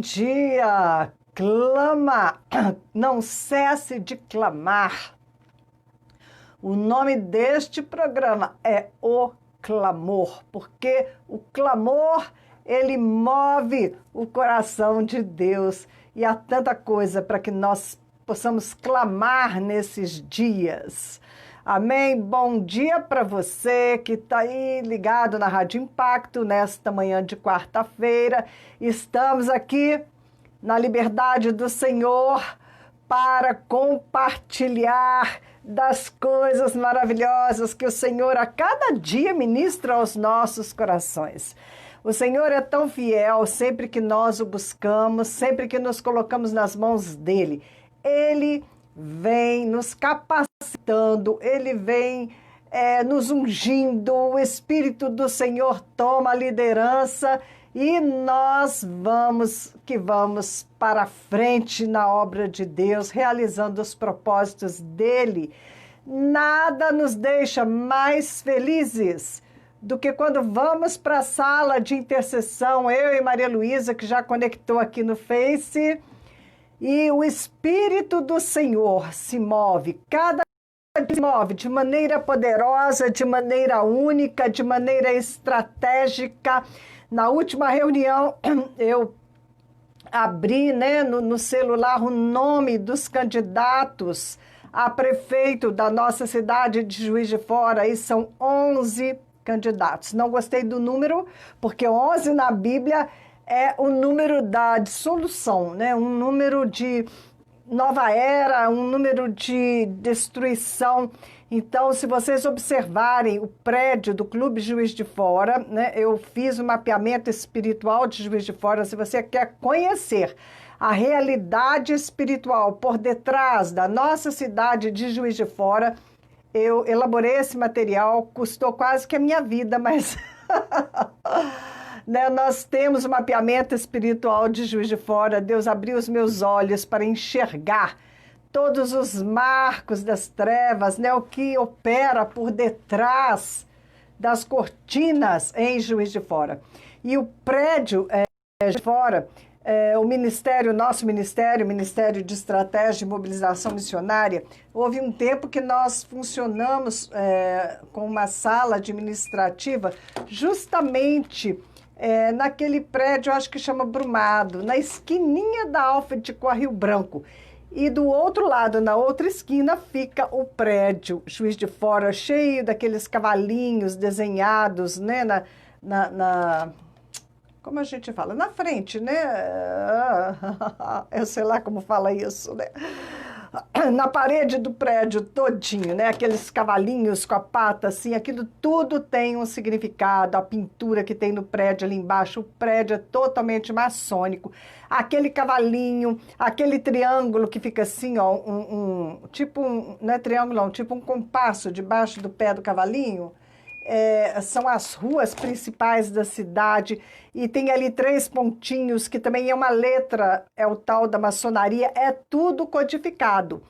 dia! Clama, não cesse de clamar. O nome deste programa é O Clamor, porque o clamor, ele move o coração de Deus. E há tanta coisa para que nós possamos clamar nesses dias. Amém? Bom dia para você que está aí ligado na Rádio Impacto nesta manhã de quarta-feira. Estamos aqui na liberdade do Senhor para compartilhar das coisas maravilhosas que o Senhor a cada dia ministra aos nossos corações. O Senhor é tão fiel sempre que nós o buscamos, sempre que nos colocamos nas mãos dele. Ele vem nos capacitando, ele vem nos ungindo, o Espírito do Senhor toma a liderança e nós vamos para frente na obra de Deus, realizando os propósitos dele. Nada nos deixa mais felizes do que quando vamos para a sala de intercessão, eu e Maria Luísa, que já conectou aqui no Face, e o Espírito do Senhor se move, cada dia se move de maneira poderosa, de maneira única, de maneira estratégica. Na última reunião, eu abri no celular o nome dos candidatos a prefeito da nossa cidade de Juiz de Fora, e são 11 candidatos. Não gostei do número, porque 11 na Bíblia é o número da dissolução, né? Um número de nova era, um número de destruição. Então, se vocês observarem o prédio do Clube Juiz de Fora, né, eu fiz um mapeamento espiritual de Juiz de Fora. Se você quer conhecer a realidade espiritual por detrás da nossa cidade de Juiz de Fora, eu elaborei esse material, custou quase que a minha vida, mas né, nós temos o mapeamento espiritual de Juiz de Fora. Deus abriu os meus olhos para enxergar todos os marcos das trevas, né, o que opera por detrás das cortinas em Juiz de Fora. E o prédio de Fora, o ministério, nosso ministério, Ministério de Estratégia e Mobilização Missionária, houve um tempo que nós funcionamos com uma sala administrativa justamente naquele prédio, acho que chama Brumado, na esquininha da Alfred com a Rio Branco. E do outro lado, na outra esquina, fica o prédio Juiz de Fora, cheio daqueles cavalinhos desenhados, né, como a gente fala, na frente, né? Eu sei lá como fala isso, né? Na parede do prédio todinho, né? Aqueles cavalinhos com a pata, assim, aquilo tudo tem um significado. A pintura que tem no prédio ali embaixo, o prédio é totalmente maçônico. Aquele cavalinho, aquele triângulo que fica assim, ó, não é triângulo, não, tipo um compasso debaixo do pé do cavalinho. São as ruas principais da cidade, e tem ali 3 pontinhos, que também é uma letra, é o tal da maçonaria, é tudo codificado.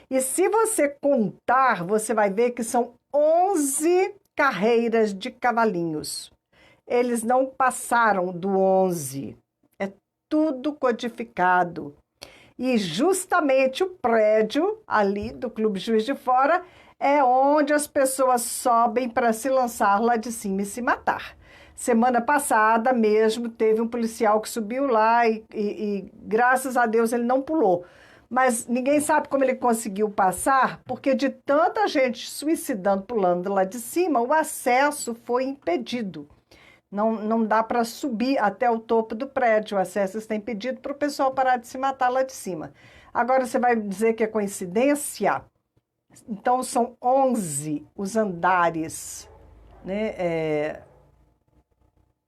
E se você contar, você vai ver que são 11 carreiras de cavalinhos. Eles não passaram do 11, é tudo codificado. E justamente o prédio ali do Clube Juiz de Fora é onde as pessoas sobem para se lançar lá de cima e se matar. Semana passada mesmo teve um policial que subiu lá e graças a Deus ele não pulou. Mas ninguém sabe como ele conseguiu passar, porque de tanta gente suicidando pulando lá de cima, o acesso foi impedido. Não dá para subir até o topo do prédio, o acesso está impedido para o pessoal parar de se matar lá de cima. Agora você vai dizer que é coincidência? Então, são 11 os andares, né,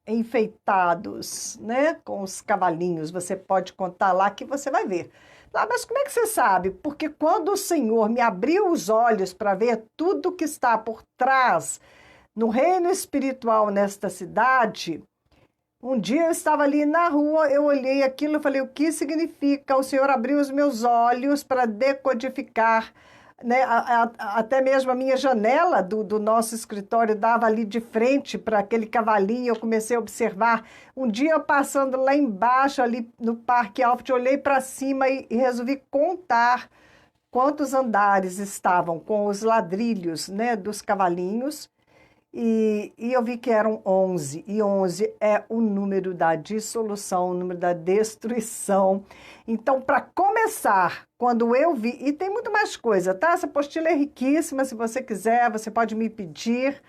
enfeitados, né, com os cavalinhos. Você pode contar lá que você vai ver. Mas como é que você sabe? Porque quando o Senhor me abriu os olhos para ver tudo que está por trás no reino espiritual nesta cidade, um dia eu estava ali na rua, eu olhei aquilo e falei, o que significa? O Senhor abriu os meus olhos para decodificar né? Até mesmo a minha janela do nosso escritório dava ali de frente para aquele cavalinho. Eu comecei a observar. Um dia, passando lá embaixo, ali no Parque Alfred, olhei para cima e resolvi contar quantos andares estavam com os ladrilhos, né, dos cavalinhos. E eu vi que eram 11, e 11 é o número da dissolução, o número da destruição. Então, para começar, quando eu vi, e tem muito mais coisa, tá? Essa apostila é riquíssima, se você quiser, você pode me pedir,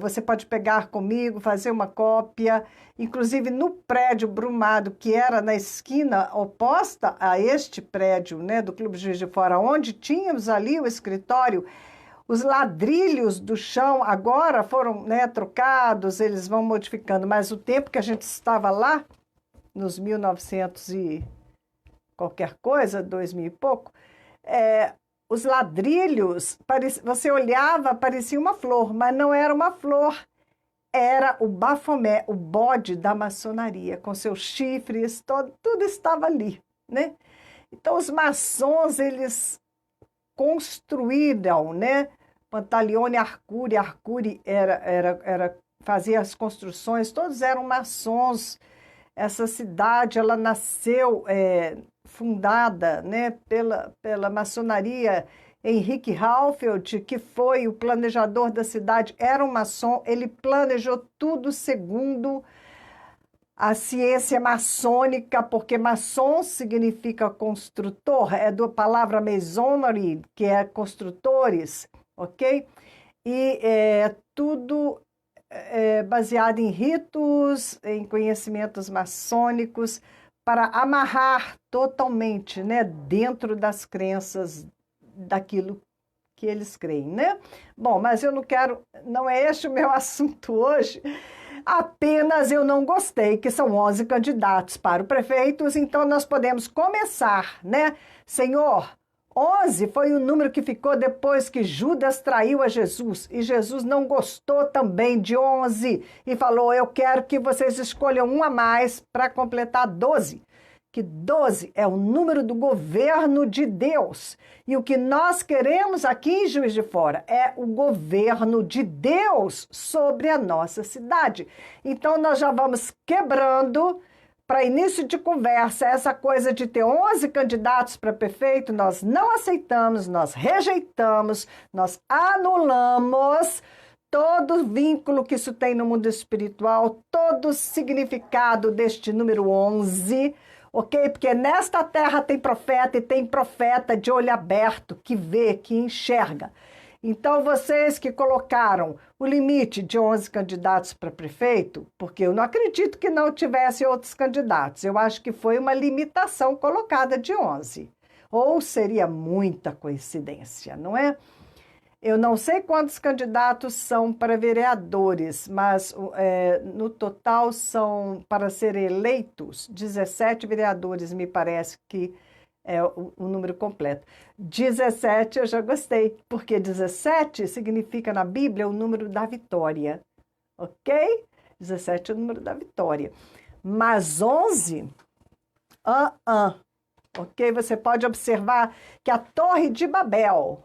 você pode pegar comigo, fazer uma cópia. Inclusive, no prédio Brumado, que era na esquina oposta a este prédio, né, do Clube Juiz de Fora, onde tínhamos ali o escritório, os ladrilhos do chão agora foram, né, trocados, eles vão modificando, mas o tempo que a gente estava lá, nos 1900 e qualquer coisa, 2000 e pouco, os ladrilhos, você olhava, parecia uma flor, mas não era uma flor, era o Bafomé, o bode da maçonaria, com seus chifres, tudo estava ali, né? Então, os maçons, eles construíram, né? Pantaleone Arcuri fazia as construções, todos eram maçons. Essa cidade, ela nasceu fundada, né, pela maçonaria. Henrique Halfeld, que foi o planejador da cidade, era um maçom, ele planejou tudo segundo a ciência maçônica, porque maçom significa construtor, é da palavra masonry, que é construtores, ok? E tudo baseado em ritos, em conhecimentos maçônicos, para amarrar totalmente, né, dentro das crenças daquilo que eles creem, né? Bom, mas eu não é este o meu assunto hoje. Apenas eu não gostei, que são 11 candidatos para o prefeito, então nós podemos começar, né? Senhor, 11 foi o número que ficou depois que Judas traiu a Jesus, e Jesus não gostou também de 11 e falou, eu quero que vocês escolham um a mais para completar 12. Que 12 é o número do governo de Deus. E o que nós queremos aqui em Juiz de Fora é o governo de Deus sobre a nossa cidade. Então, nós já vamos quebrando, para início de conversa, essa coisa de ter 11 candidatos para prefeito, nós não aceitamos, nós rejeitamos, nós anulamos todo vínculo que isso tem no mundo espiritual, todo significado deste número 11, ok? Porque nesta terra tem profeta, e tem profeta de olho aberto, que vê, que enxerga. Então, vocês que colocaram o limite de 11 candidatos para prefeito, porque eu não acredito que não tivesse outros candidatos, eu acho que foi uma limitação colocada de 11. Ou seria muita coincidência, não é? Eu não sei quantos candidatos são para vereadores, mas no total são, para serem eleitos, 17 vereadores, me parece que é o número completo. 17 eu já gostei, porque 17 significa na Bíblia o número da vitória, ok? 17 é o número da vitória. Mas 11, ok? Você pode observar que a Torre de Babel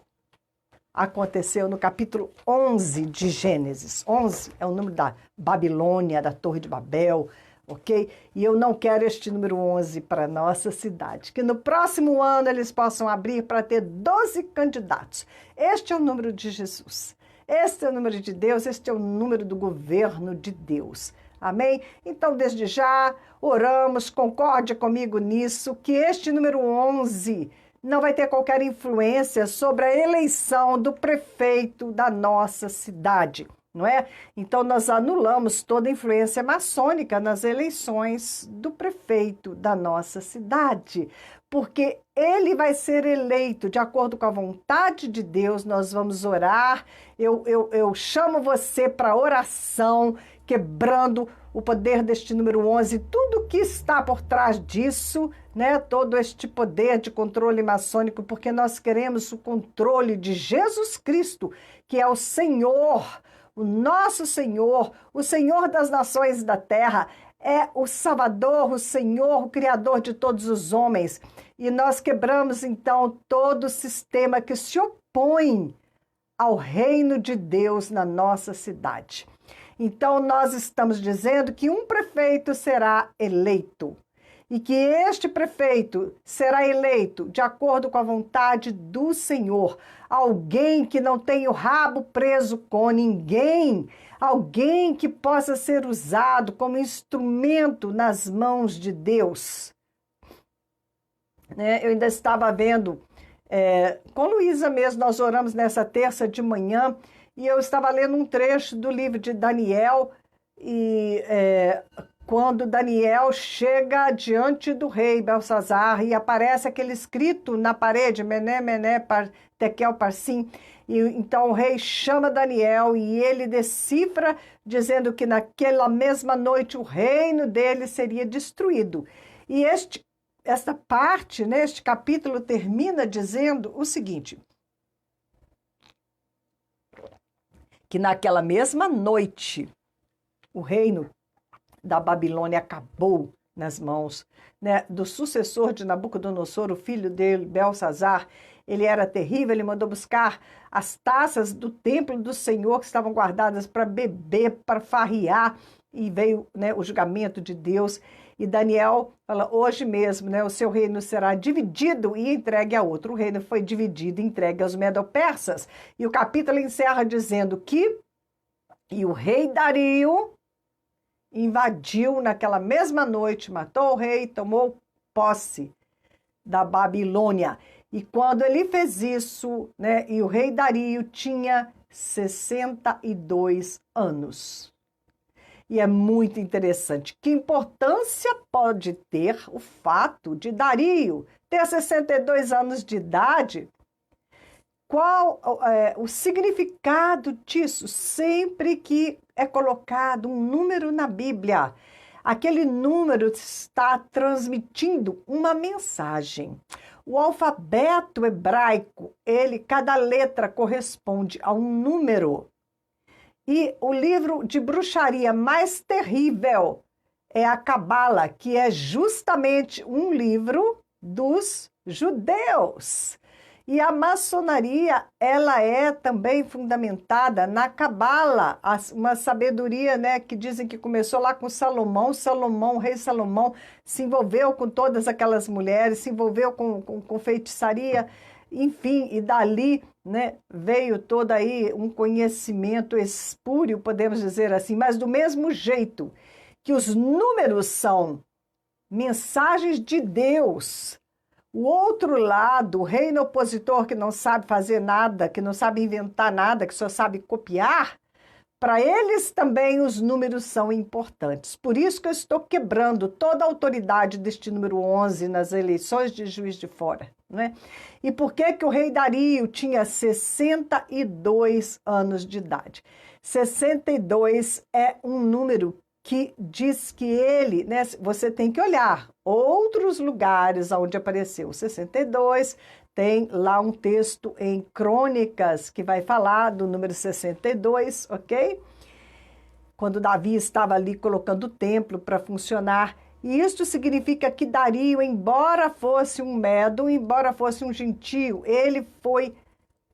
aconteceu no capítulo 11 de Gênesis. 11 é o número da Babilônia, da Torre de Babel, ok? E eu não quero este número 11 para a nossa cidade. Que no próximo ano eles possam abrir para ter 12 candidatos. Este é o número de Jesus. Este é o número de Deus, este é o número do governo de Deus. Amém? Então, desde já, oramos, concorde comigo nisso, que este número 11 não vai ter qualquer influência sobre a eleição do prefeito da nossa cidade, não é? Então, nós anulamos toda influência maçônica nas eleições do prefeito da nossa cidade, porque ele vai ser eleito de acordo com a vontade de Deus. Nós vamos orar, eu chamo você para oração, quebrando o poder deste número 11, tudo que está por trás disso, né? Todo este poder de controle maçônico, porque nós queremos o controle de Jesus Cristo, que é o Senhor, o nosso Senhor, o Senhor das nações da terra. é o Salvador, o Senhor, o Criador de todos os homens. E nós quebramos, então, todo o sistema que se opõe ao reino de Deus na nossa cidade. Então, nós estamos dizendo que um prefeito será eleito e que este prefeito será eleito de acordo com a vontade do Senhor. Alguém que não tenha o rabo preso com ninguém, alguém que possa ser usado como instrumento nas mãos de Deus. Eu ainda estava vendo, com Luísa mesmo, nós oramos nessa terça de manhã, e eu estava lendo um trecho do livro de Daniel, e quando Daniel chega diante do rei Belsazar, e aparece aquele escrito na parede, Mené, Mené, Tekel, Parsim, e então o rei chama Daniel, e ele decifra, dizendo que naquela mesma noite o reino dele seria destruído. E esta parte, este capítulo termina dizendo o seguinte: que naquela mesma noite o reino da Babilônia acabou nas mãos do sucessor de Nabucodonosor, o filho dele, Belsazar. Ele era terrível, ele mandou buscar as taças do templo do Senhor que estavam guardadas para beber, para farrear, e veio o julgamento de Deus. E Daniel fala, hoje mesmo, o seu reino será dividido e entregue a outro. O reino foi dividido e entregue aos medo-persas. E o capítulo encerra dizendo que o rei Dario invadiu naquela mesma noite, matou o rei, tomou posse da Babilônia. E quando ele fez isso, e o rei Dario tinha 62 anos. E é muito interessante. Que importância pode ter o fato de Dario ter 62 anos de idade? Qual o significado disso? Sempre que é colocado um número na Bíblia, aquele número está transmitindo uma mensagem. O alfabeto hebraico, cada letra corresponde a um número. E o livro de bruxaria mais terrível é a Cabala, que é justamente um livro dos judeus. E a maçonaria, ela é também fundamentada na Cabala, uma sabedoria, que dizem que começou lá com Salomão. O rei Salomão, se envolveu com todas aquelas mulheres, se envolveu com feitiçaria, enfim, e dali veio todo aí um conhecimento espúrio, podemos dizer assim, mas do mesmo jeito que os números são mensagens de Deus, o outro lado, o reino opositor que não sabe fazer nada, que não sabe inventar nada, que só sabe copiar, para eles também os números são importantes. Por isso que eu estou quebrando toda a autoridade deste número 11 nas eleições de Juiz de Fora. E por que o rei Dario tinha 62 anos de idade? 62 é um número que diz que ele, você tem que olhar outros lugares onde apareceu 62, tem lá um texto em Crônicas que vai falar do número 62, ok? Quando Davi estava ali colocando o templo para funcionar. E isto significa que Dario, embora fosse um medo, embora fosse um gentio, ele foi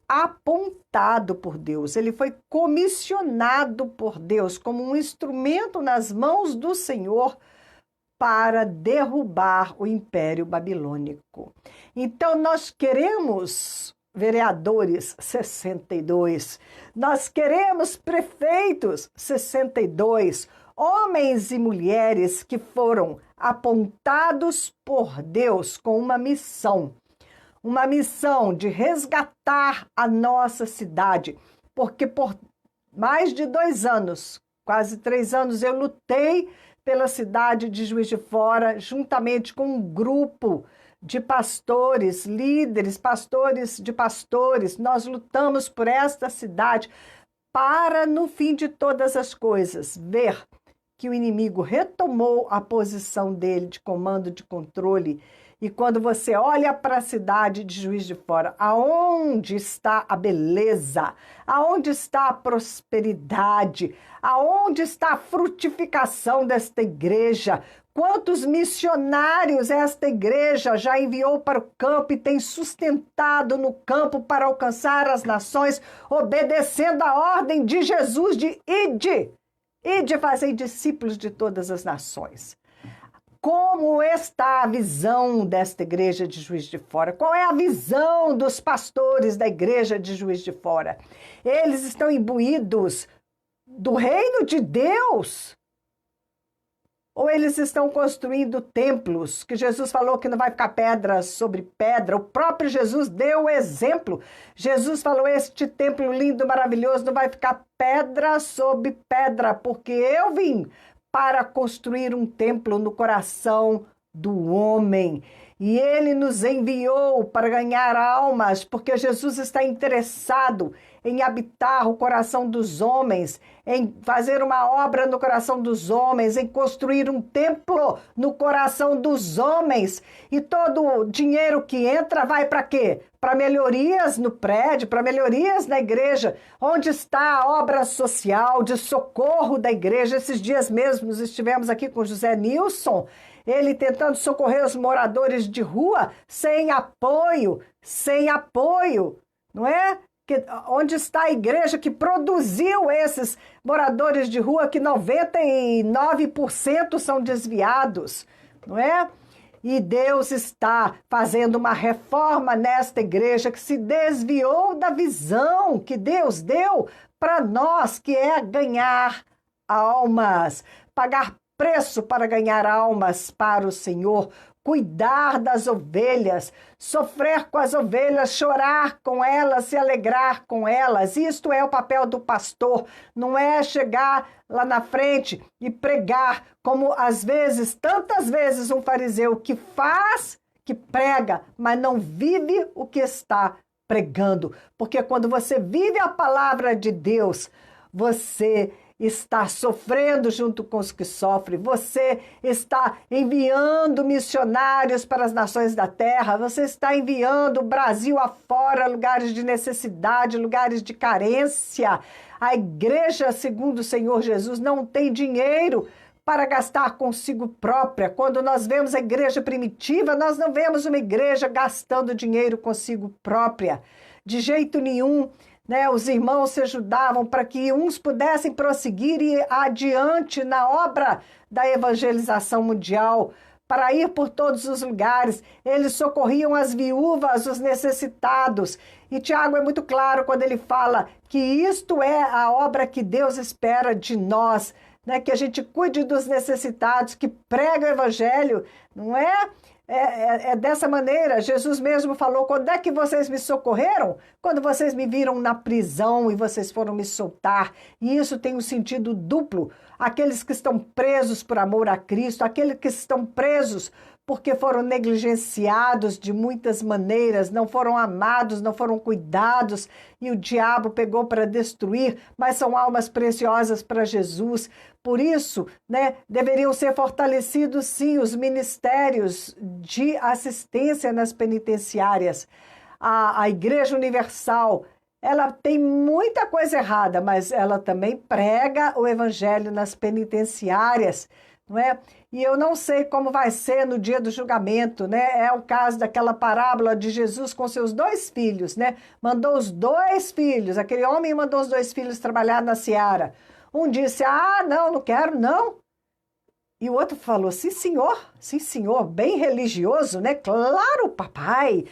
apontado por Deus, ele foi comissionado por Deus como um instrumento nas mãos do Senhor para derrubar o Império Babilônico. Então, nós queremos vereadores 62, nós queremos prefeitos 62, homens e mulheres que foram apontados por Deus com uma missão de resgatar a nossa cidade, porque por mais de 2 anos, quase 3 anos, eu lutei pela cidade de Juiz de Fora, juntamente com um grupo de pastores, líderes, pastores de pastores. Nós lutamos por esta cidade para, no fim de todas as coisas, ver que o inimigo retomou a posição dele de comando, de controle, E quando você olha para a cidade de Juiz de Fora, aonde está a beleza? Aonde está a prosperidade? Aonde está a frutificação desta igreja? Quantos missionários esta igreja já enviou para o campo e tem sustentado no campo para alcançar as nações, obedecendo a ordem de Jesus de ide fazer discípulos de todas as nações. Como está a visão desta igreja de Juiz de Fora? Qual é a visão dos pastores da igreja de Juiz de Fora? Eles estão imbuídos do reino de Deus? Ou eles estão construindo templos, que Jesus falou que não vai ficar pedra sobre pedra? O próprio Jesus deu o exemplo. Jesus falou, este templo lindo, maravilhoso, não vai ficar pedra sobre pedra, porque eu vim para construir um templo no coração do homem. E ele nos enviou para ganhar almas, porque Jesus está interessado em habitar o coração dos homens, em fazer uma obra no coração dos homens, em construir um templo no coração dos homens. E todo o dinheiro que entra vai para quê? Para melhorias no prédio, para melhorias na igreja. Onde está a obra social de socorro da igreja? Esses dias mesmos estivemos aqui com José Nilson, ele tentando socorrer os moradores de rua sem apoio, não é? Onde está a igreja que produziu esses moradores de rua, que 99% são desviados, não é? E Deus está fazendo uma reforma nesta igreja que se desviou da visão que Deus deu para nós, que é ganhar almas, pagar preço para ganhar almas para o Senhor, cuidar das ovelhas, sofrer com as ovelhas, chorar com elas, se alegrar com elas. Isto é o papel do pastor, não é chegar lá na frente e pregar como às vezes, tantas vezes um fariseu que faz, que prega, mas não vive o que está pregando. Porque quando você vive a palavra de Deus, você está sofrendo junto com os que sofrem, você está enviando missionários para as nações da terra, você está enviando o Brasil afora, lugares de necessidade, lugares de carência. A igreja, segundo o Senhor Jesus, não tem dinheiro para gastar consigo própria. Quando nós vemos a igreja primitiva, nós não vemos uma igreja gastando dinheiro consigo própria, de jeito nenhum. Né, os irmãos se ajudavam para que uns pudessem prosseguir e ir adiante na obra da evangelização mundial, para ir por todos os lugares. Eles socorriam as viúvas, os necessitados. E Tiago é muito claro quando ele fala que isto é a obra que Deus espera de nós, né, que a gente cuide dos necessitados, que prega o evangelho, não é? É dessa maneira. Jesus mesmo falou, quando é que vocês me socorreram? Quando vocês me viram na prisão e vocês foram me soltar. E isso tem um sentido duplo. Aqueles que estão presos por amor a Cristo, aqueles que estão presos porque foram negligenciados de muitas maneiras, não foram amados, não foram cuidados, e o diabo pegou para destruir, mas são almas preciosas para Jesus. Por isso, né, deveriam ser fortalecidos, sim, os ministérios de assistência nas penitenciárias. A Igreja Universal, ela tem muita coisa errada, mas ela também prega o evangelho nas penitenciárias, não é? E eu não sei como vai ser no dia do julgamento, né? É o caso daquela parábola de Jesus com seus 2 filhos, né? Mandou os 2 filhos, aquele homem mandou os 2 filhos trabalhar na seara. Um disse, não quero, não. E o outro falou, sim, senhor, bem religioso, né? Claro, papai.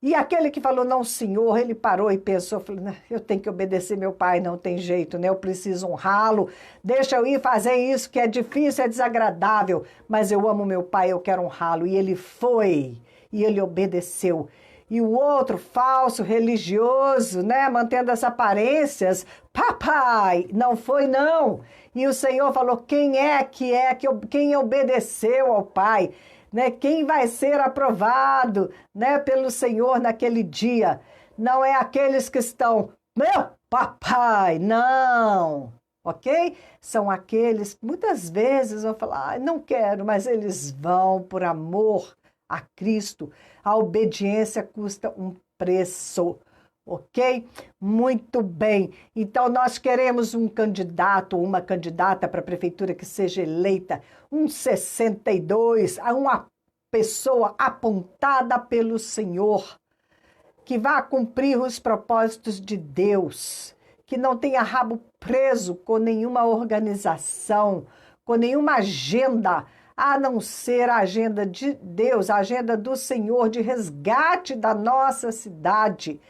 E aquele que falou, não, senhor, ele parou e pensou, falou, eu tenho que obedecer meu pai, não tem jeito, né? Eu preciso honrá-lo, deixa eu ir fazer isso que é difícil, é desagradável, mas eu amo meu pai, eu quero honrá-lo. E ele foi, e ele obedeceu. E o outro, falso, religioso, né? Mantendo as aparências, papai, não foi não. E o Senhor falou, quem obedeceu ao pai? Né? Quem vai ser aprovado, né, pelo Senhor naquele dia? Não é aqueles que estão, meu papai, não. ok? São aqueles que muitas vezes vão falar, não quero, mas eles vão por amor a Cristo. A obediência custa um preço, ok? Muito bem. Então, nós queremos um candidato ou uma candidata para a prefeitura que seja eleita, um 62, uma pessoa apontada pelo Senhor, que vá cumprir os propósitos de Deus, que não tenha rabo preso com nenhuma organização, com nenhuma agenda, a não ser a agenda de Deus, a agenda do Senhor de resgate da nossa cidade,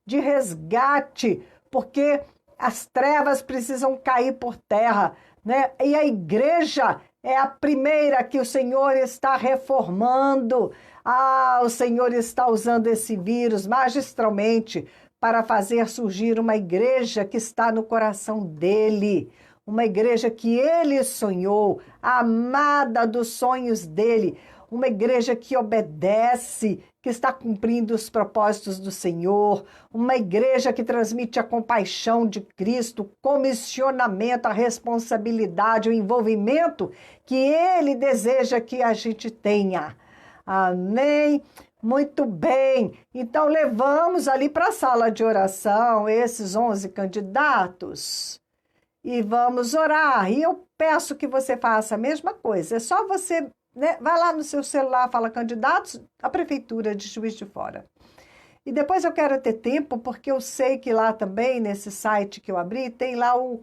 de resgate, porque as trevas precisam cair por terra, né? E a igreja é a primeira que o Senhor está reformando. O Senhor está usando esse vírus magistralmente para fazer surgir uma igreja que está no coração dele, uma igreja que ele sonhou, amada dos sonhos dele, uma igreja que obedece, que está cumprindo os propósitos do Senhor, uma igreja que transmite a compaixão de Cristo, o comissionamento, a responsabilidade, o envolvimento que ele deseja que a gente tenha. Amém? Muito bem. Então, levamos ali para a sala de oração esses 11 candidatos e vamos orar. E eu peço que você faça a mesma coisa. É só você, né, vai lá no seu celular, fala candidatos à Prefeitura de Juiz de Fora. E depois eu quero ter tempo, porque eu sei que lá também, nesse site que eu abri, tem lá o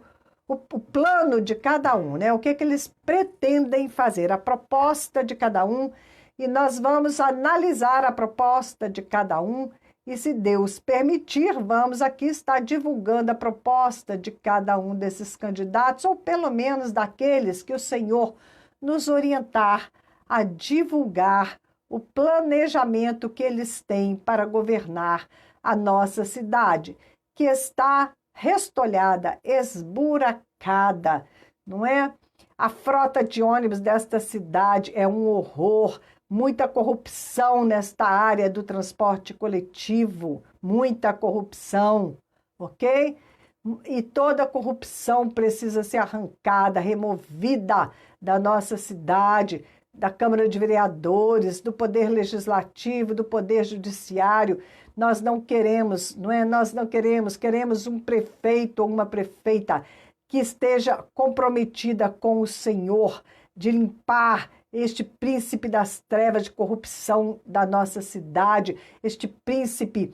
plano de cada um, né? O que eles pretendem fazer, a proposta de cada um. E nós vamos analisar a proposta de cada um e, se Deus permitir, vamos aqui estar divulgando a proposta de cada um desses candidatos, ou pelo menos daqueles que o Senhor nos orientar a divulgar o planejamento que eles têm para governar a nossa cidade, que está restolhada, esburacada, não é? A frota de ônibus desta cidade é um horror. Muita corrupção nesta área do transporte coletivo, muita corrupção, ok? E toda corrupção precisa ser arrancada, removida da nossa cidade, da Câmara de Vereadores, do Poder Legislativo, do Poder Judiciário. Nós não queremos, não é? Nós não queremos, queremos um prefeito ou uma prefeita que esteja comprometida com o Senhor, de limpar este príncipe das trevas de corrupção da nossa cidade, este príncipe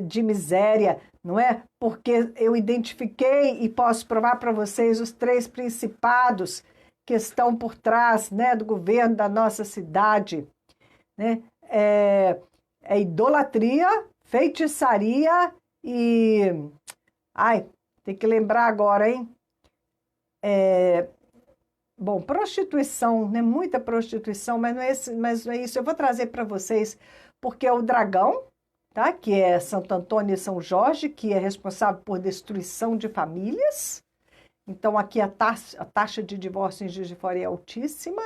de miséria, não é? Porque eu identifiquei e posso provar para vocês os 3 principados que estão por trás, né, do governo da nossa cidade, né? Idolatria, feitiçaria e... Ai, tem que lembrar agora, hein? Bom, prostituição, né? Muita prostituição, mas não é isso. Eu vou trazer para vocês, porque é o dragão, tá? Que é Santo Antônio e São Jorge, que é responsável por destruição de famílias. Então, aqui a taxa de divórcio em Juiz de Fora é altíssima.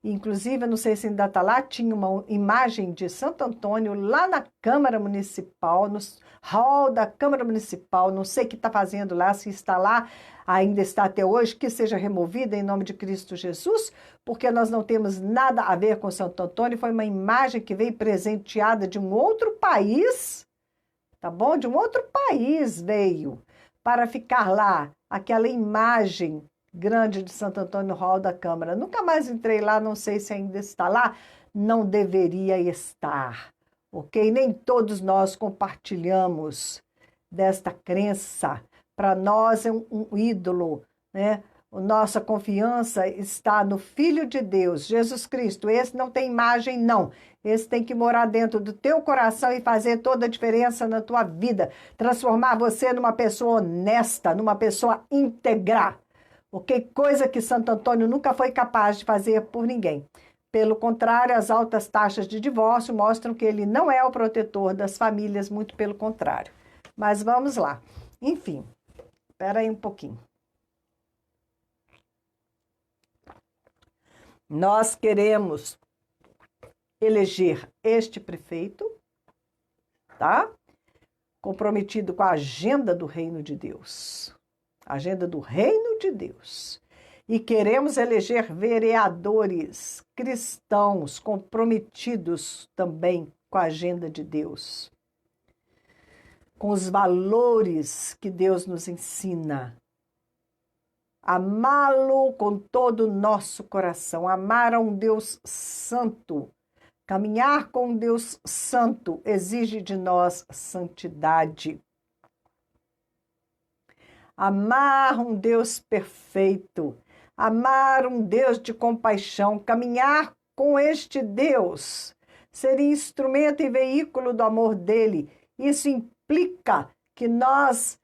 Inclusive, eu não sei se ainda está lá, tinha uma imagem de Santo Antônio lá na Câmara Municipal, no hall da Câmara Municipal. Não sei o que está fazendo lá, se está lá, ainda está até hoje, que seja removida em nome de Cristo Jesus, porque nós não temos nada a ver com Santo Antônio. Foi uma imagem que veio presenteada de um outro país, tá bom? De um outro país veio para ficar lá, aquela imagem grande de Santo Antônio no hall da Câmara. Nunca mais entrei lá, não sei se ainda está lá. Não deveria estar, ok? Nem todos nós compartilhamos desta crença. Para nós é um ídolo, né? A nossa confiança está no Filho de Deus, Jesus Cristo. Esse não tem imagem, não. Esse tem que morar dentro do teu coração e fazer toda a diferença na tua vida. Transformar você numa pessoa honesta, numa pessoa íntegra. Ok? Coisa que Santo Antônio nunca foi capaz de fazer por ninguém. Pelo contrário, as altas taxas de divórcio mostram que ele não é o protetor das famílias, muito pelo contrário. Mas vamos lá. Enfim, espera aí um pouquinho. Nós queremos eleger este prefeito, tá? Comprometido com a agenda do reino de Deus. A agenda do reino reino de Deus. E queremos eleger vereadores cristãos comprometidos também com a agenda de Deus, com os valores que Deus nos ensina. Amá-lo com todo o nosso coração, amar a um Deus santo. Caminhar com um Deus santo exige de nós santidade. Amar um Deus perfeito, amar um Deus de compaixão, caminhar com este Deus, ser instrumento e veículo do amor dele. Isso implica que nós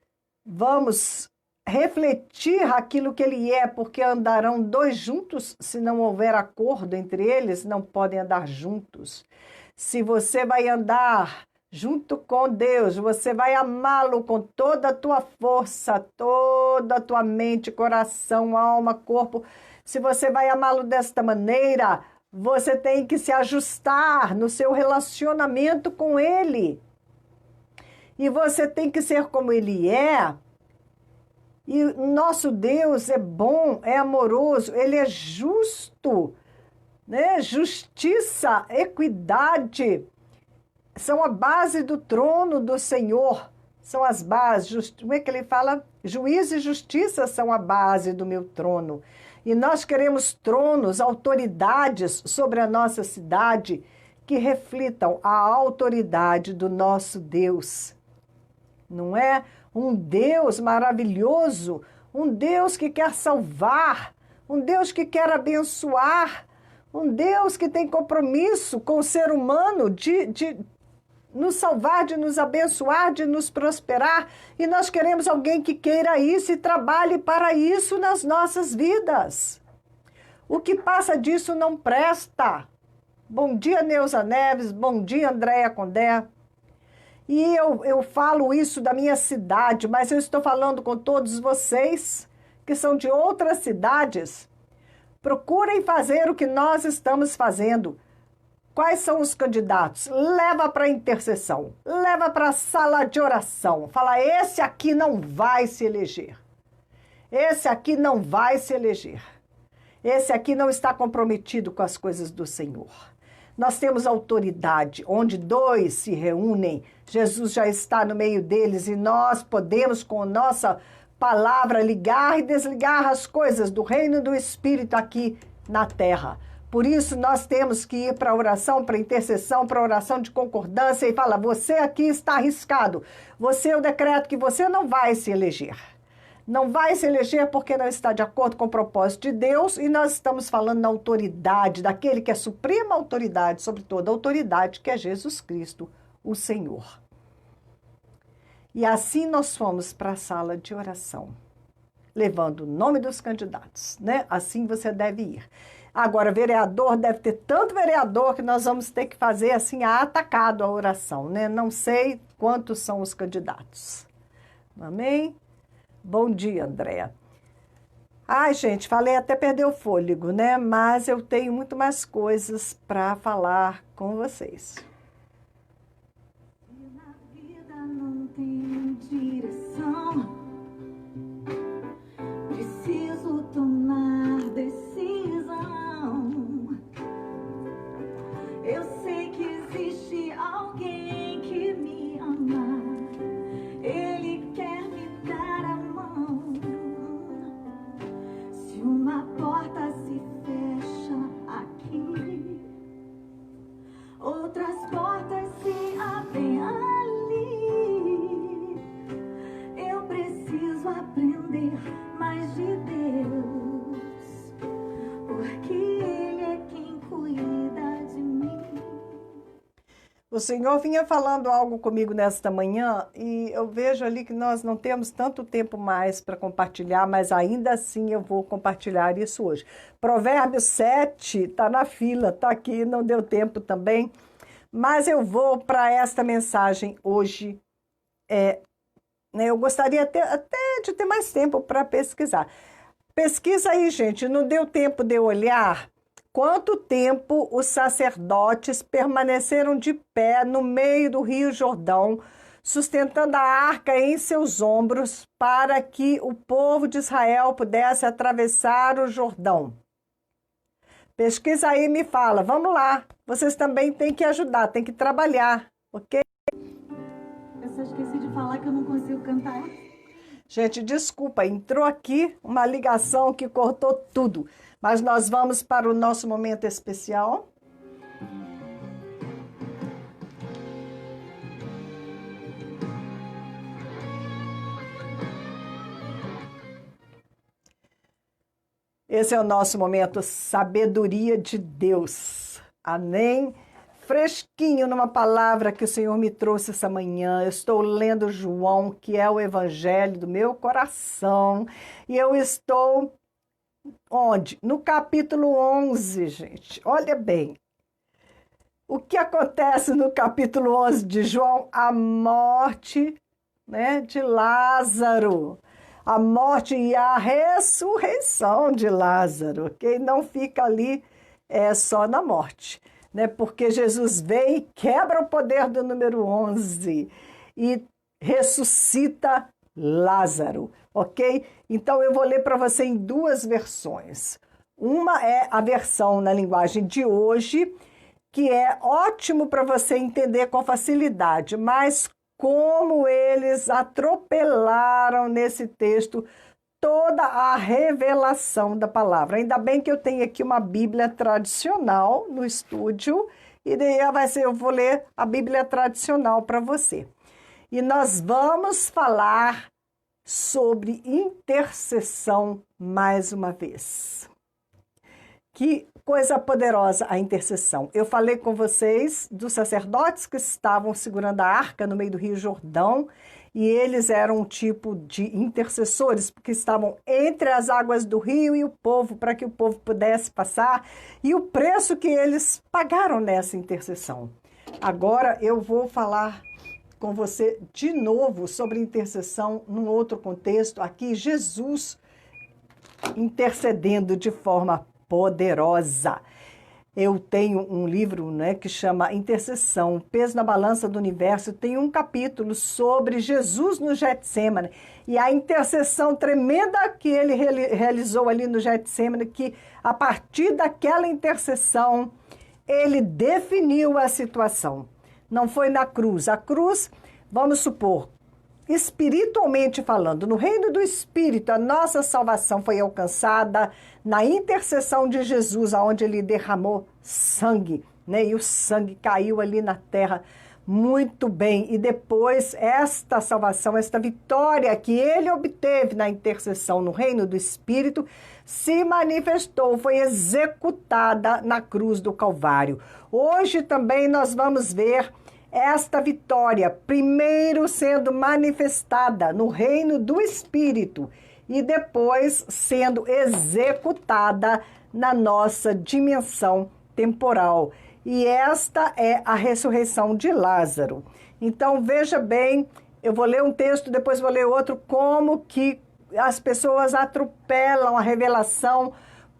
vamos refletir aquilo que ele é, porque andarão dois juntos, se não houver acordo entre eles, não podem andar juntos. Se você vai andar junto com Deus, você vai amá-lo com toda a tua força, toda a tua mente, coração, alma, corpo. Se você vai amá-lo desta maneira, você tem que se ajustar no seu relacionamento com ele. E você tem que ser como ele é. E nosso Deus é bom, é amoroso, ele é justo, né? Justiça, equidade são a base do trono do Senhor. São as bases, como é que ele fala? Juízo e justiça são a base do meu trono. E nós queremos tronos, autoridades sobre a nossa cidade que reflitam a autoridade do nosso Deus. Não é? Um Deus maravilhoso, um Deus que quer salvar, um Deus que quer abençoar, um Deus que tem compromisso com o ser humano de nos salvar, de nos abençoar, de nos prosperar. E nós queremos alguém que queira isso e trabalhe para isso nas nossas vidas. O que passa disso não presta. Bom dia, Neuza Neves. Bom dia, Andréia Condé. E eu falo isso da minha cidade, mas eu estou falando com todos vocês que são de outras cidades. Procurem fazer o que nós estamos fazendo. Quais são os candidatos? Leva para a intercessão, leva para a sala de oração. Fala, esse aqui não vai se eleger. Esse aqui não vai se eleger. Esse aqui não está comprometido com as coisas do Senhor. Nós temos autoridade, onde dois se reúnem, Jesus já está no meio deles e nós podemos, com nossa palavra, ligar e desligar as coisas do reino do Espírito aqui na terra. Por isso, nós temos que ir para a oração, para a intercessão, para a oração de concordância e falar, você aqui está arriscado. Eu decreto que você não vai se eleger. Não vai se eleger porque não está de acordo com o propósito de Deus e nós estamos falando na autoridade, daquele que é suprema autoridade sobre toda autoridade, que é Jesus Cristo, o Senhor. E assim nós fomos para a sala de oração, levando o nome dos candidatos, né? Assim você deve ir. Agora, vereador, deve ter tanto vereador que nós vamos ter que fazer assim, atacado a oração, né? Não sei quantos são os candidatos. Amém? Bom dia, Andréa. Ai, gente, falei até perder o fôlego, né? Mas eu tenho muito mais coisas para falar com vocês. Se na vida não tem direção, preciso tomar decisão. Eu sei que existe alguém que me ama. Ele quer me dar a mão. Se uma porta se fecha aqui, outras portas se abrem ali. Eu preciso aprender mais de Deus, porque Ele é quem cuida de mim. O Senhor vinha falando algo comigo nesta manhã e eu vejo ali que nós não temos tanto tempo mais para compartilhar, mas ainda assim eu vou compartilhar isso hoje. Provérbios 7 está na fila, está aqui, não deu tempo também, mas eu vou para esta mensagem hoje. Eu gostaria até de ter mais tempo para pesquisar. Pesquisa aí, gente, não deu tempo de eu olhar. Quanto tempo os sacerdotes permaneceram de pé no meio do Rio Jordão, sustentando a arca em seus ombros para que o povo de Israel pudesse atravessar o Jordão. Pesquisa aí e me fala, vamos lá, vocês também têm que ajudar, têm que trabalhar, ok? Eu só esqueci de falar que eu não consigo cantar. Gente, desculpa, entrou aqui uma ligação que cortou tudo, mas nós vamos para o nosso momento especial. Esse é o nosso momento Sabedoria de Deus. Amém? Fresquinho numa palavra que o Senhor me trouxe essa manhã. Eu estou lendo João, que é o evangelho do meu coração. E eu estou onde? No capítulo 11, gente. Olha bem. O que acontece no capítulo 11 de João? A morte, né, de Lázaro. A morte e a ressurreição de Lázaro, ok? Não fica ali só na morte, né? Porque Jesus vem e quebra o poder do número 11 e ressuscita Lázaro, ok? Então eu vou ler para você em duas versões. Uma é a versão na linguagem de hoje, que é ótimo para você entender com facilidade, mas como eles atropelaram nesse texto toda a revelação da palavra. Ainda bem que eu tenho aqui uma Bíblia tradicional no estúdio, e daí eu vou ler a Bíblia tradicional para você. E nós vamos falar sobre intercessão mais uma vez. Que coisa poderosa a intercessão. Eu falei com vocês dos sacerdotes que estavam segurando a arca no meio do Rio Jordão, e eles eram um tipo de intercessores, porque estavam entre as águas do rio e o povo, para que o povo pudesse passar, e o preço que eles pagaram nessa intercessão. Agora eu vou falar com você de novo sobre intercessão num outro contexto, aqui Jesus intercedendo de forma poderosa. Eu tenho um livro, né, que chama Intercessão, Peso na Balança do Universo. Tem um capítulo sobre Jesus no Getsemane e a intercessão tremenda que ele realizou ali no Getsemane, que a partir daquela intercessão ele definiu a situação. Não foi na cruz. A cruz, vamos supor, espiritualmente falando, no reino do Espírito, a nossa salvação foi alcançada na intercessão de Jesus, onde ele derramou sangue, né? E o sangue caiu ali na terra muito bem. E depois, esta salvação, esta vitória que ele obteve na intercessão no reino do Espírito, se manifestou, foi executada na cruz do Calvário. Hoje também nós vamos ver esta vitória, primeiro sendo manifestada no reino do Espírito e depois sendo executada na nossa dimensão temporal. E esta é a ressurreição de Lázaro. Então, veja bem, eu vou ler um texto, depois vou ler outro, como que as pessoas atropelam a revelação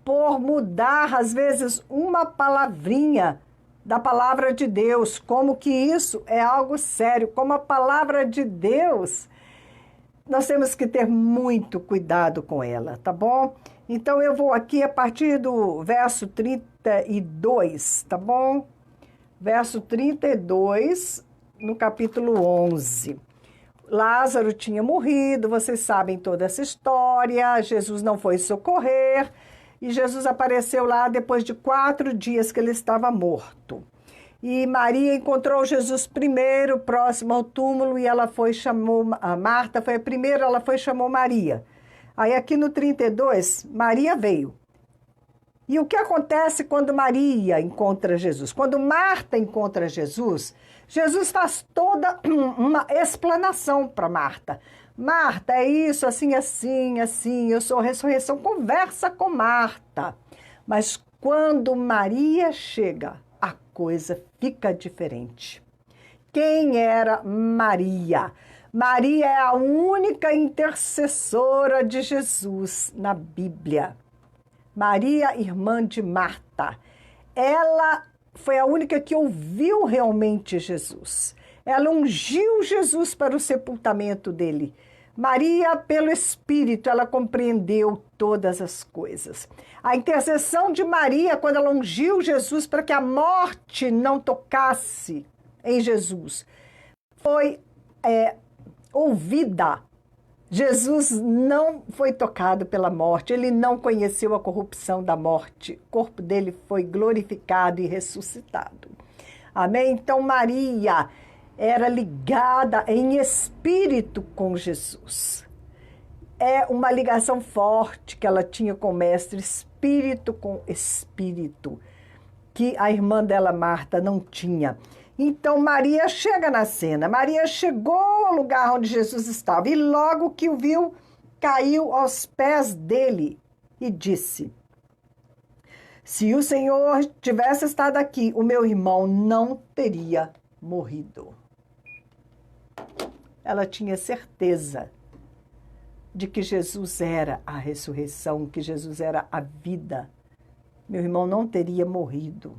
por mudar, às vezes, uma palavrinha da palavra de Deus, como que isso é algo sério, como a palavra de Deus, nós temos que ter muito cuidado com ela, tá bom? Então eu vou aqui a partir do verso 32, tá bom? Verso 32, no capítulo 11. Lázaro tinha morrido, vocês sabem toda essa história, Jesus não foi socorrer, e Jesus apareceu lá depois de 4 dias que ele estava morto. E Maria encontrou Jesus primeiro, próximo ao túmulo, e ela chamou, a Marta foi a primeira, ela foi e chamou Maria. Aí aqui no 32, Maria veio. E o que acontece quando Maria encontra Jesus? Quando Marta encontra Jesus, Jesus faz toda uma explanação para Marta. Marta, é isso, assim, assim, assim, eu sou a ressurreição. Conversa com Marta. Mas quando Maria chega, a coisa fica diferente. Quem era Maria? Maria é a única intercessora de Jesus na Bíblia. Maria, irmã de Marta. Ela foi a única que ouviu realmente Jesus. ela ungiu Jesus para o sepultamento dele. Maria, pelo Espírito, ela compreendeu todas as coisas. A intercessão de Maria, quando ela ungiu Jesus para que a morte não tocasse em Jesus, foi ouvida. Jesus não foi tocado pela morte, ele não conheceu a corrupção da morte. O corpo dele foi glorificado e ressuscitado. Amém? Então, Maria era ligada em espírito com Jesus. É uma ligação forte que ela tinha com o Mestre, espírito com espírito, que a irmã dela, Marta, não tinha. Então, Maria chega na cena. Maria chegou ao lugar onde Jesus estava e logo que o viu, caiu aos pés dele e disse: se o Senhor tivesse estado aqui, o meu irmão não teria morrido. Ela tinha certeza de que Jesus era a ressurreição, que Jesus era a vida. Meu irmão não teria morrido.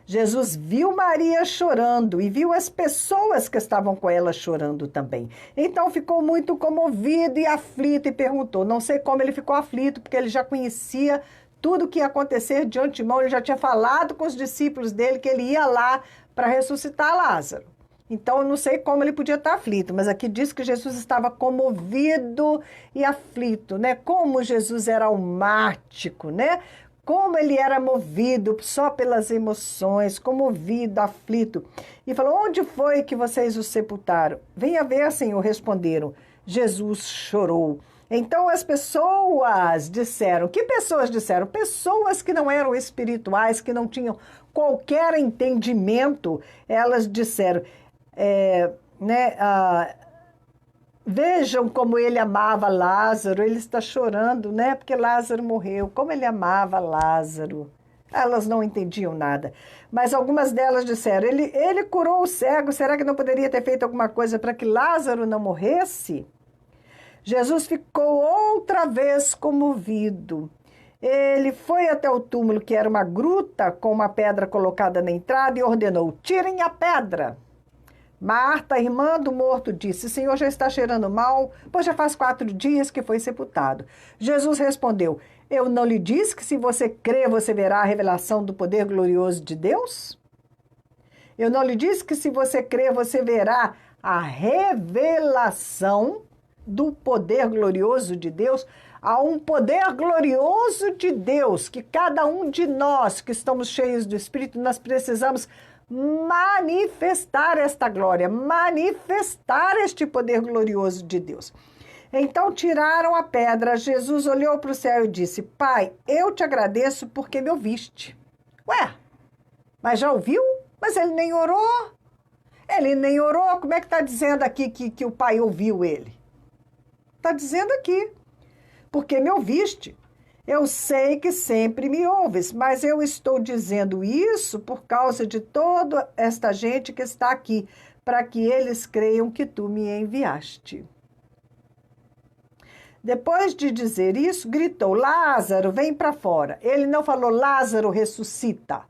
Jesus viu Maria chorando e viu as pessoas que estavam com ela chorando também. Então ficou muito comovido e aflito e perguntou. Não sei como ele ficou aflito, porque ele já conhecia tudo o que ia acontecer de antemão. Ele já tinha falado com os discípulos dele que ele ia lá para ressuscitar Lázaro. Então, eu não sei como ele podia estar aflito, mas aqui diz que Jesus estava comovido e aflito, né? Como Jesus era almático, né? Como ele era movido só pelas emoções, comovido, aflito. E falou, onde foi que vocês o sepultaram? Venha ver, Senhor, responderam. Jesus chorou. Então as pessoas disseram, que pessoas disseram? Pessoas que não eram espirituais, que não tinham qualquer entendimento, elas disseram, vejam como ele amava Lázaro, ele está chorando, né? Porque Lázaro morreu, como ele amava Lázaro. Elas não entendiam nada, mas algumas delas disseram, ele curou o cego, será que não poderia ter feito alguma coisa para que Lázaro não morresse? Jesus ficou outra vez comovido. Ele foi até o túmulo, que era uma gruta com uma pedra colocada na entrada, e ordenou, tirem a pedra. Marta, irmã do morto, disse, o Senhor já está cheirando mal, pois já faz 4 dias que foi sepultado. Jesus respondeu, eu não lhe disse que se você crê, você verá a revelação do poder glorioso de Deus? Eu não lhe disse que se você crê, você verá a revelação do poder glorioso de Deus? Há um poder glorioso de Deus que cada um de nós que estamos cheios do Espírito, nós precisamos manifestar esta glória, manifestar este poder glorioso de Deus. Então tiraram a pedra, Jesus olhou para o céu e disse, Pai, eu te agradeço porque me ouviste. Ué, mas já ouviu? Mas ele nem orou. Ele nem orou, como é que está dizendo aqui que o Pai ouviu ele? Está dizendo aqui, porque me ouviste. Eu sei que sempre me ouves, mas eu estou dizendo isso por causa de toda esta gente que está aqui, para que eles creiam que tu me enviaste. Depois de dizer isso, gritou, Lázaro, vem para fora. Ele não falou, Lázaro, ressuscita.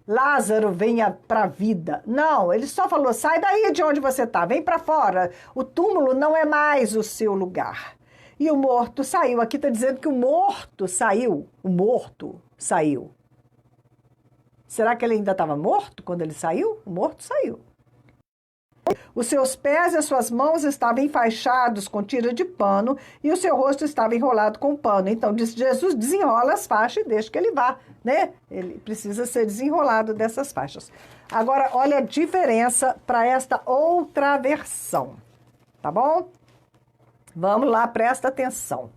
Lázaro, venha para a vida. Não, ele só falou, sai daí de onde você está, vem para fora. O túmulo não é mais o seu lugar. E o morto saiu. Aqui está dizendo que o morto saiu. O morto saiu. Será que ele ainda estava morto quando ele saiu? O morto saiu. Os seus pés e as suas mãos estavam enfaixados com tira de pano e o seu rosto estava enrolado com pano. Então, disse Jesus, desenrola as faixas e deixa que ele vá, né? Ele precisa ser desenrolado dessas faixas. Agora, olha a diferença para esta outra versão, tá bom? Vamos lá, presta atenção.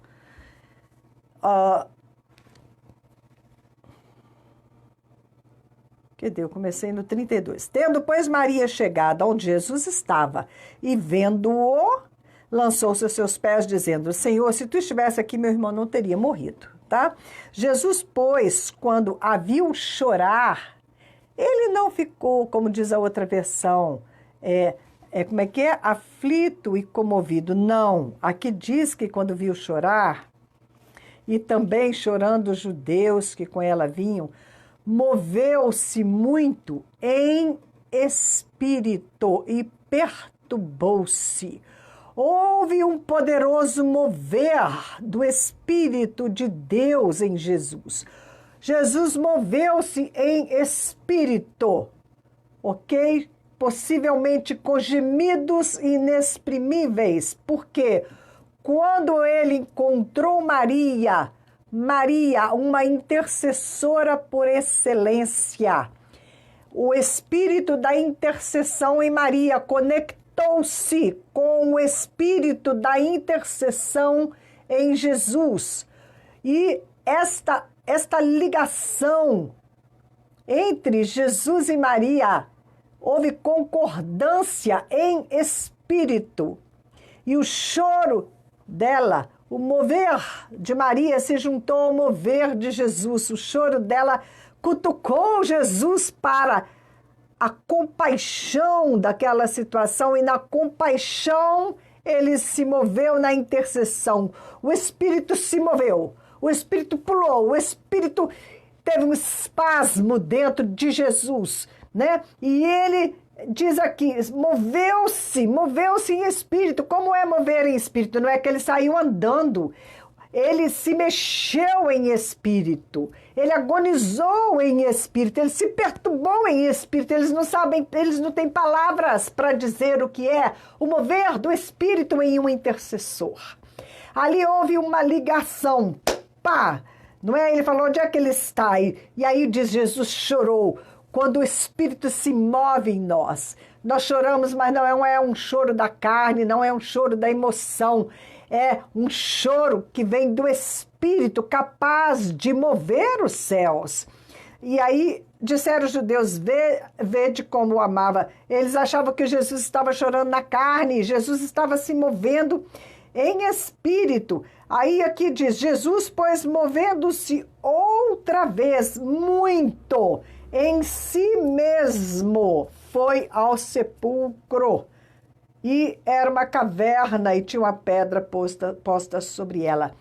Cadê? Eu comecei no 32. Tendo, pois, Maria chegado onde Jesus estava e vendo-o, lançou-se aos seus pés, dizendo, Senhor, se tu estivesse aqui, meu irmão não teria morrido, tá? Jesus, pois, quando a viu chorar, ele não ficou, como diz a outra versão, como é que é? Aflito e comovido. Não, aqui diz que quando viu chorar, e também chorando os judeus que com ela vinham, moveu-se muito em espírito e perturbou-se. Houve um poderoso mover do Espírito de Deus em Jesus. Jesus moveu-se em espírito, ok? Possivelmente com gemidos inexprimíveis, porque quando ele encontrou Maria, uma intercessora por excelência, o espírito da intercessão em Maria conectou-se com o espírito da intercessão em Jesus. E esta ligação entre Jesus e Maria, houve concordância em espírito. E o choro dela, o mover de Maria se juntou ao mover de Jesus. O choro dela cutucou Jesus para a compaixão daquela situação, e na compaixão ele se moveu na intercessão. O Espírito se moveu, o Espírito pulou, o Espírito teve um espasmo dentro de Jesus, né? E ele diz aqui, moveu-se em espírito. Como é mover em espírito? Não é que ele saiu andando. Ele se mexeu em espírito, ele agonizou em espírito, ele se perturbou em espírito. Eles não sabem, eles não têm palavras para dizer o que é o mover do espírito em um intercessor. Ali houve uma ligação, pá, não é? Ele falou, onde é que ele está? E aí diz, Jesus chorou. Quando o Espírito se move em nós, nós choramos, mas não é um choro da carne, não é um choro da emoção, é um choro que vem do Espírito, capaz de mover os céus. E aí disseram os judeus, vede como o amava. Eles achavam que Jesus estava chorando na carne, Jesus estava se movendo em espírito. Aí aqui diz, Jesus, pois, movendo-se outra vez muito em si mesmo, foi ao sepulcro. E era uma caverna e tinha uma pedra posta sobre ela.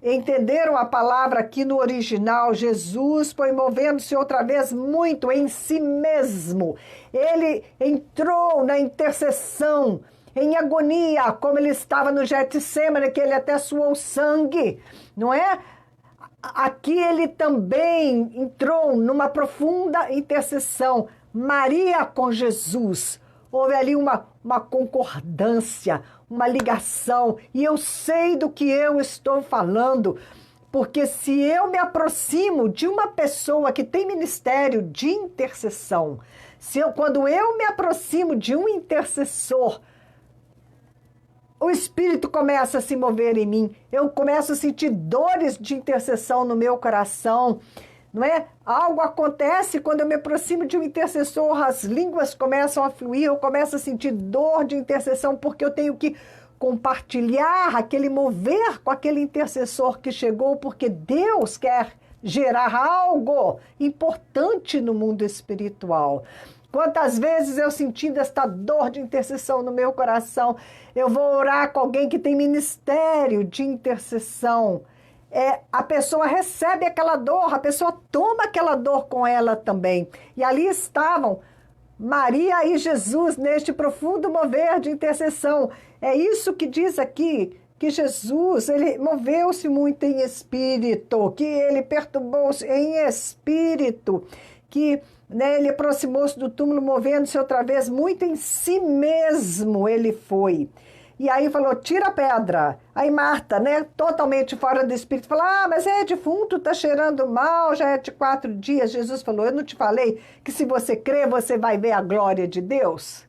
Entenderam a palavra aqui no original? Jesus foi movendo-se outra vez muito em si mesmo. Ele entrou na intercessão, em agonia, como ele estava no Getsêmani, que ele até suou sangue, não é? Aqui ele também entrou numa profunda intercessão. Maria com Jesus. Houve ali uma concordância, uma ligação. E eu sei do que eu estou falando, porque se eu me aproximo de uma pessoa que tem ministério de intercessão, quando eu me aproximo de um intercessor, o Espírito começa a se mover em mim. Eu começo a sentir dores de intercessão no meu coração, não é? Algo acontece quando eu me aproximo de um intercessor, as línguas começam a fluir, eu começo a sentir dor de intercessão, porque eu tenho que compartilhar aquele mover com aquele intercessor que chegou, porque Deus quer gerar algo importante no mundo espiritual. Quantas vezes eu sentindo esta dor de intercessão no meu coração, eu vou orar com alguém que tem ministério de intercessão. A pessoa recebe aquela dor, a pessoa toma aquela dor com ela também. E ali estavam Maria e Jesus neste profundo mover de intercessão. É isso que diz aqui, que Jesus, ele moveu-se muito em espírito, que ele perturbou-se em espírito, que ele aproximou-se do túmulo movendo-se outra vez, muito em si mesmo ele foi. E aí falou, tira a pedra. Aí Marta, totalmente fora do espírito, falou, mas é defunto, tá cheirando mal, já é de 4 dias. Jesus falou, eu não te falei que se você crer, você vai ver a glória de Deus?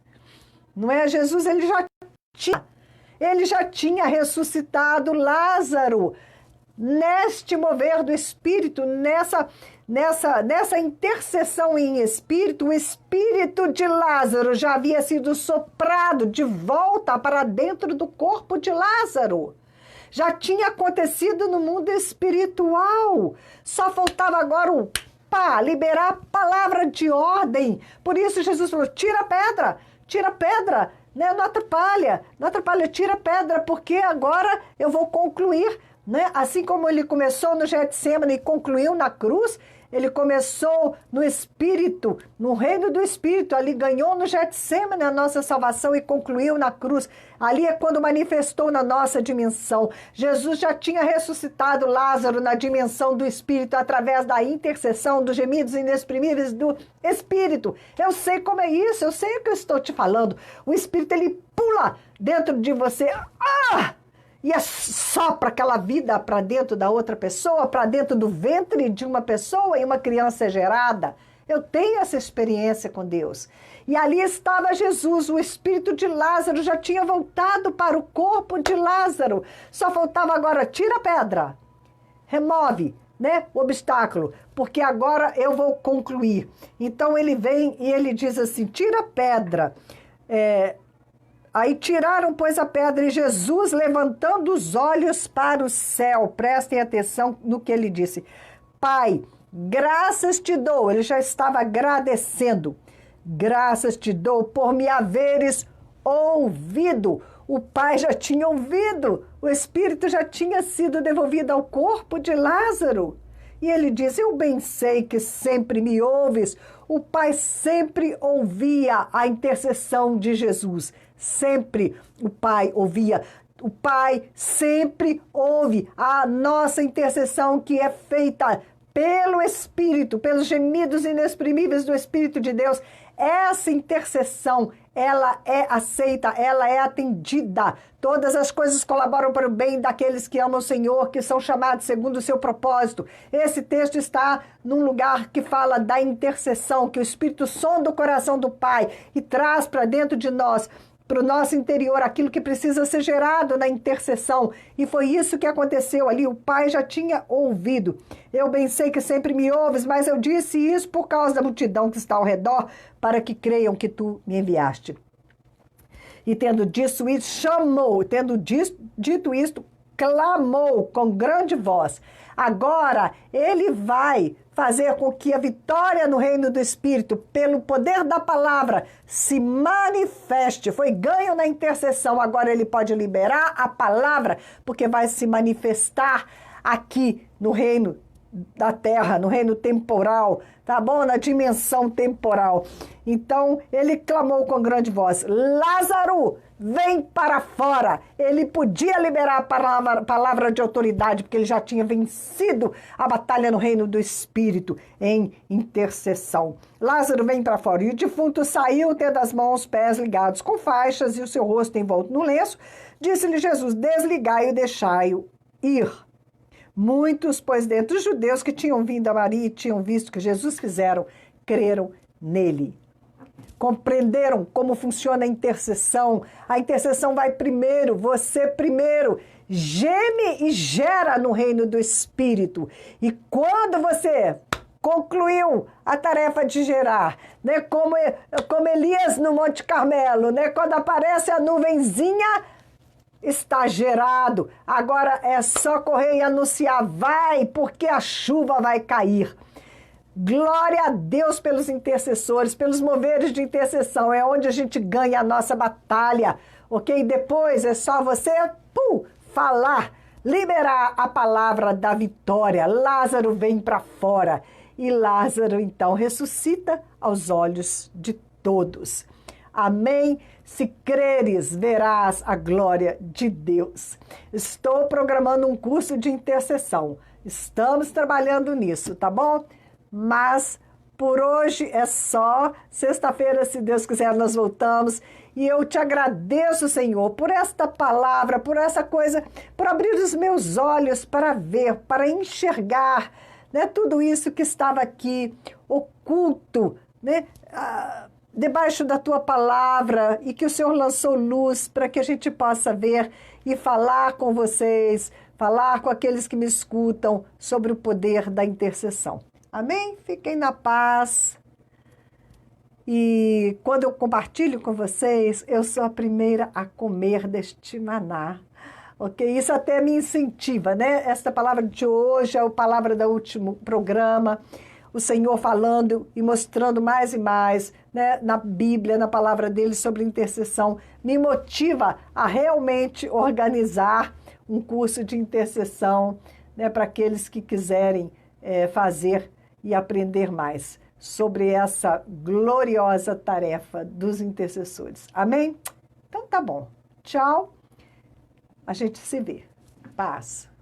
Não é? Jesus, ele já tinha ressuscitado Lázaro. Neste mover do Espírito, nessa intercessão em espírito, o espírito de Lázaro já havia sido soprado de volta para dentro do corpo de Lázaro. Já tinha acontecido no mundo espiritual. Só faltava agora liberar a palavra de ordem. Por isso Jesus falou, tira a pedra, não atrapalha, tira a pedra, porque agora eu vou concluir. Assim como ele começou no Getsêmani e concluiu na cruz, Ele começou no Espírito, no reino do Espírito. Ali ganhou no Getsemane a nossa salvação e concluiu na cruz. Ali é quando manifestou na nossa dimensão. Jesus já tinha ressuscitado Lázaro na dimensão do Espírito através da intercessão dos gemidos inexprimíveis do Espírito. Eu sei como é isso, eu sei o que eu estou te falando. O Espírito, ele pula dentro de você. E assopra aquela vida para dentro da outra pessoa, para dentro do ventre de uma pessoa e uma criança é gerada. Eu tenho essa experiência com Deus. E ali estava Jesus, o espírito de Lázaro já tinha voltado para o corpo de Lázaro. Só faltava agora, tira a pedra, remove, né, o obstáculo, porque agora eu vou concluir. Então ele vem e ele diz assim, tira a pedra. Aí tiraram, pois, a pedra, e Jesus, levantando os olhos para o céu, prestem atenção no que ele disse. Pai, graças te dou, ele já estava agradecendo. Graças te dou por me haveres ouvido. O Pai já tinha ouvido, o Espírito já tinha sido devolvido ao corpo de Lázaro. E ele diz, eu bem sei que sempre me ouves. O Pai sempre ouvia a intercessão de Jesus. Sempre o Pai ouvia. O Pai sempre ouve a nossa intercessão que é feita pelo Espírito, pelos gemidos inexprimíveis do Espírito de Deus. Essa intercessão, ela é aceita, ela é atendida. Todas as coisas colaboram para o bem daqueles que amam o Senhor, que são chamados segundo o seu propósito. Esse texto está num lugar que fala da intercessão, que o Espírito sonda o coração do Pai e traz para dentro de nós, para o nosso interior, aquilo que precisa ser gerado na intercessão. E foi isso que aconteceu ali. O Pai já tinha ouvido. Eu bem sei que sempre me ouves, mas eu disse isso por causa da multidão que está ao redor, para que creiam que tu me enviaste. E tendo dito isso, chamou, tendo dito isto, clamou com grande voz. Agora ele vai fazer com que a vitória no reino do Espírito, pelo poder da palavra, se manifeste. Foi ganho na intercessão, agora ele pode liberar a palavra, porque vai se manifestar aqui no reino da terra, no reino temporal, tá bom? Na dimensão temporal. Então, ele clamou com grande voz, Lázaro, vem para fora. Ele podia liberar a palavra de autoridade, porque ele já tinha vencido a batalha no reino do Espírito em intercessão. Lázaro, vem para fora. E o defunto saiu, tendo as mãos, pés ligados com faixas e o seu rosto envolto no lenço. Disse-lhe Jesus, desligai-o e deixai-o ir. Muitos, pois, dentre os judeus que tinham vindo a Maria e tinham visto o que Jesus fizeram, creram nele. Compreenderam como funciona a intercessão. A intercessão vai primeiro, você primeiro. Geme e gera no reino do Espírito. E quando você concluiu a tarefa de gerar, né, como Elias no Monte Carmelo, né, quando aparece a nuvenzinha, está gerado. Agora é só correr e anunciar, vai, porque a chuva vai cair. Glória a Deus pelos intercessores, pelos moveres de intercessão. É onde a gente ganha a nossa batalha, ok? Depois é só você falar, liberar a palavra da vitória. Lázaro vem para fora. E Lázaro, então, ressuscita aos olhos de todos. Amém? Se creres, verás a glória de Deus. Estou programando um curso de intercessão. Estamos trabalhando nisso, tá bom? Mas por hoje é só. Sexta-feira, se Deus quiser, nós voltamos. E eu te agradeço, Senhor, por esta palavra, por essa coisa, por abrir os meus olhos para ver, para enxergar, né, tudo isso que estava aqui oculto, né? Debaixo da tua palavra, e que o Senhor lançou luz para que a gente possa ver e falar com vocês, falar com aqueles que me escutam sobre o poder da intercessão. Amém? Fiquem na paz. E quando eu compartilho com vocês, eu sou a primeira a comer deste maná. Ok? Isso até me incentiva, né? Esta palavra de hoje é a palavra do último programa. O Senhor falando e mostrando mais e mais, né, na Bíblia, na palavra dele sobre intercessão, me motiva a realmente organizar um curso de intercessão, né, para aqueles que quiserem fazer e aprender mais sobre essa gloriosa tarefa dos intercessores. Amém? Então tá bom. Tchau. A gente se vê. Paz.